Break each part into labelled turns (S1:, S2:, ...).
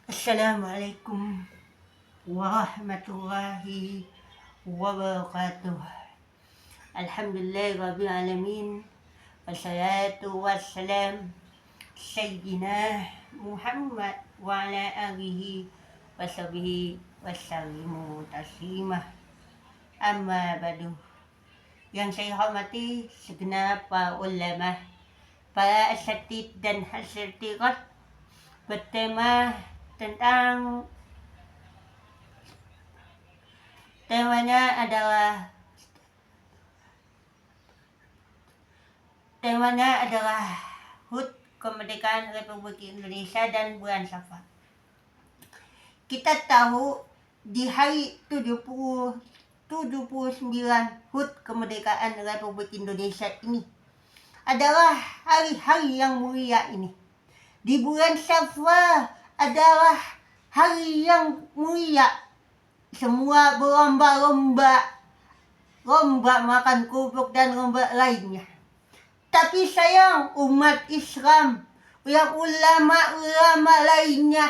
S1: Assalamualaikum warahmatullahi wabarakatuh. Alhamdulillahi alamin. Wassalatu wassalam Sayyidina Muhammad wa ala alihi washabihi wasallimu taslimah. Amma ba'du. Yang saya hormati segenap para ulama, para asatid dan hasirat bertema tentang temanya adalah HUT Kemerdekaan Republik Indonesia dan bulan Safar. Kita tahu di hari 79 HUT Kemerdekaan Republik Indonesia ini adalah hari-hari yang mulia ini. Di bulan Safar adalah hari yang mulia. Semua berlomba-lomba makan kerupuk dan lomba lainnya. Tapi sayang umat Islam, yang ulama-ulama lainnya,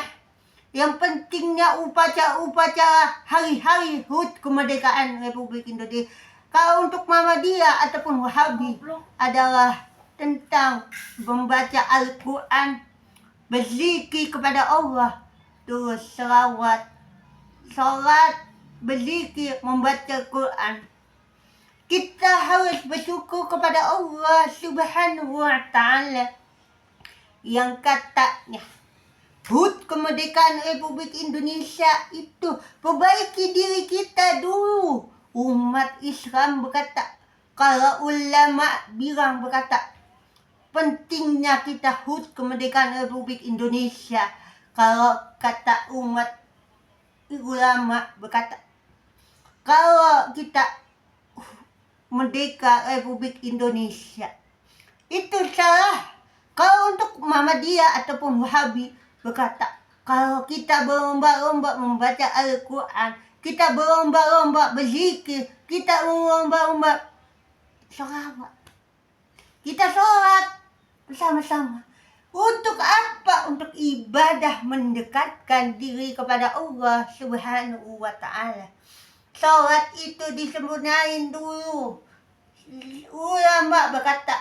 S1: yang pentingnya upacara hari-hari HUT Kemerdekaan Republik Indonesia. Kalau untuk Muhammadiyah ataupun Wahabi adalah tentang membaca Al-Quran, berzikir kepada Allah, terus selawat, sholat, berzikir, membaca Quran. Kita harus bersyukur kepada Allah Subhanahu wa Ta'ala yang katanya HUT Kemerdekaan Republik Indonesia itu perbaiki diri kita dulu. Umat Islam berkata, kalau ulama berkata pentingnya kita HUT Kemerdekaan Republik Indonesia. Kalau kata umat ulama berkata, kalau kita merdeka Republik Indonesia itu salah. Kalau untuk Muhammadiyah ataupun Wahabi berkata, kalau kita berlomba-lomba membaca Al-Quran, kita berlomba-lomba berzikir, kita berlomba-lomba sholawat, kita sholat bersama-sama. Untuk apa? Untuk ibadah, mendekatkan diri kepada Allah Subhanahu wa Ta'ala. Sholat itu disempurnain dulu. Ulama berkata,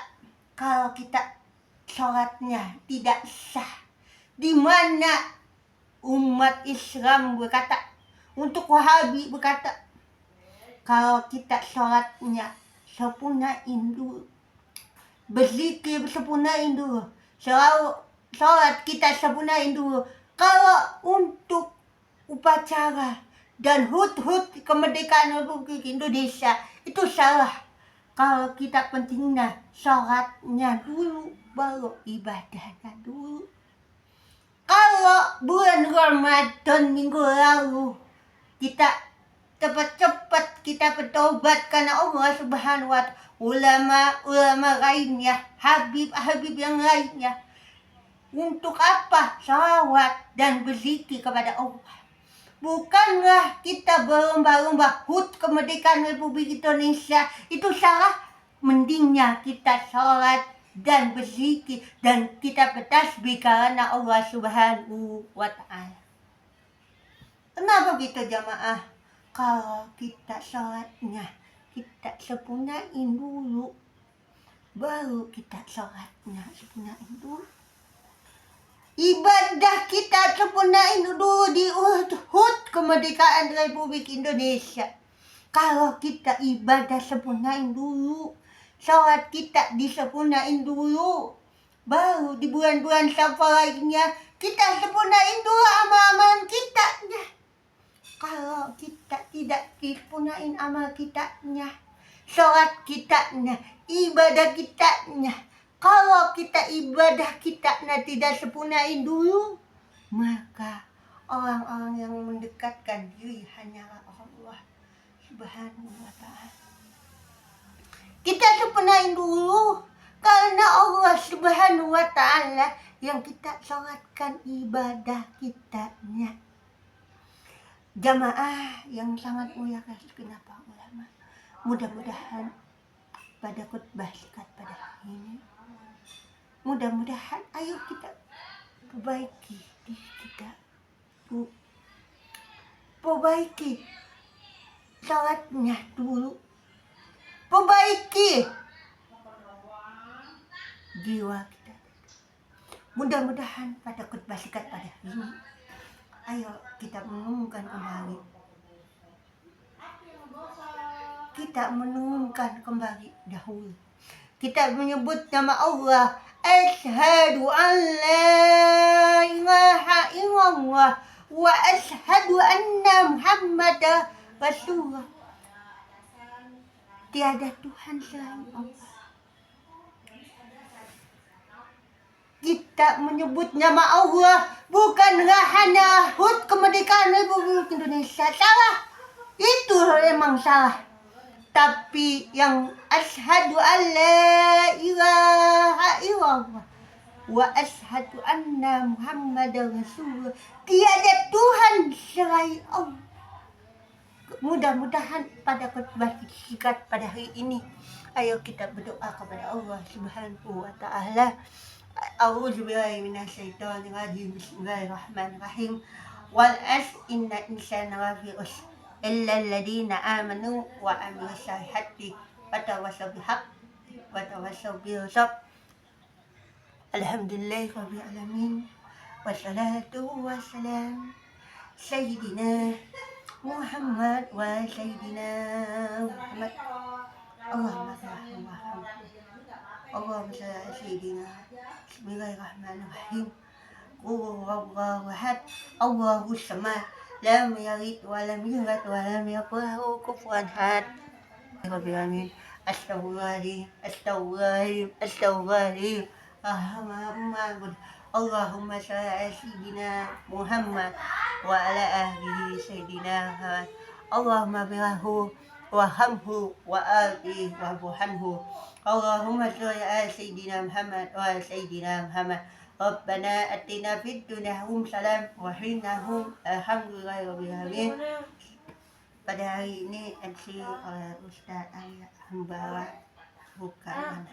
S1: kalau kita sholatnya tidak sah, di mana umat Islam berkata, untuk Wahabi berkata, kalau kita sholatnya sempurnain dulu, berzikir sempurnain dulu, sholat kita sempurnain dulu. Kalau untuk upacara dan HUT Kemerdekaan Republik Indonesia itu salah. Kalau kita pentingnya sholatnya dulu, baru ibadahnya dulu. Kalau bulan Ramadan minggu lalu kita cepat-cepat kita bertobat karena Allah Subhanahu wa Ta'ala, ulama lainnya, habib yang lainnya, untuk apa? Sholawat dan berzikir kepada Allah. Bukanlah kita berlomba-lomba HUT Kemerdekaan Republik Indonesia. Itu salah. Mendingnya kita sholat dan berzikir dan kita bertasbih karena Allah Subhanahu wa Ta'ala. Kenapa gitu jamaah? Kalau kita sholatnya kita sempurnain dulu, baru kita sholatnya sempurnain dulu. Ibadah kita sempurnain dulu di HUT Kemerdekaan Republik Indonesia. Kalau kita ibadah sempurnain dulu, sholat kita disempurnain dulu, baru di bulan-bulan Safar lainnya kita sempurnain dulu amal-amalan kita. Kalau kita tidak disempurnain amal kitanya, sholat kitanya, ibadah kitanya, kalau kita ibadah kita tidak sempurnain dulu, maka orang-orang yang mendekatkan diri hanyalah Allah Subhanahu wa Ta'ala. Kita sempurnain dulu, karena Allah Subhanahu wa Ta'ala yang kita sholatkan ibadah kitanya. Jamaah yang sangat mulia kenapa ulama, mudah-mudahan pada khutbah singkat pada hari ini, mudah-mudahan ayo kita perbaiki diri kita, Bu, perbaiki sholatnya dulu. Perbaiki jiwa kita. Mudah-mudahan pada khutbah singkat pada hari ini, ayo kita merenungkan kembali. Kita merenungkan kembali dahulu. Kita menyebut nama Allah. Asyhadu an la ilaha illallah wa asyhadu anna Muhammadar Rasulullah. Tiada Tuhan selain Allah. Kita menyebut nama Allah bukanlah hanya HUT kemerdekaan Republik Indonesia. Salah. Itu emang salah. Tapi yang asyhadu an la ilaha illallah wa asyhadu anna Muhammadar Rasulullah. Tiada Tuhan selain Allah. Mudah-mudahan pada khutbah singkat pada hari ini, ayo kita berdoa kepada Allah Subhanahu wa taala. A'udzubillahi minasyaitonir rajim. Bismillahirrahmanirrahim. Wal asr inna insana lafi khusr illa alladziina aamanu wa 'amilus solihati wa tawassaw bil haqqi wa tawassaw bis sabr. Alhamdulillahirabbil alamin. Wassalatu wassalam sayyidina Muhammad wa sayyidina Muhammad. Allahumma shalli Allahumma shalli sayyidina. Bismillahirrahmanirrahim. Qul huwallahu ahad, Allahus samad, lam yalid wa lam yulad wa lam yakul lahu kufuwan ahad. Rabbil alamin. Astaghfirullahaladzim, astaghfirullahaladzim, astaghfirullahaladzim. Allahumma shalli ala sayyidina Muhammad wa ala ahlihi sayyidina Muhammad. Allahumma bilahu warhamhu wa afihi wa'fu anhu. Allahumma shalli ala sayyidina Muhammad wa ala sayyidina Muhammad. Rabbana atina fid dunya hasanah wa qina alhamdulillahirabbil alamin. Pada hari ini MC oleh Ustaz Ayat Hamba bukan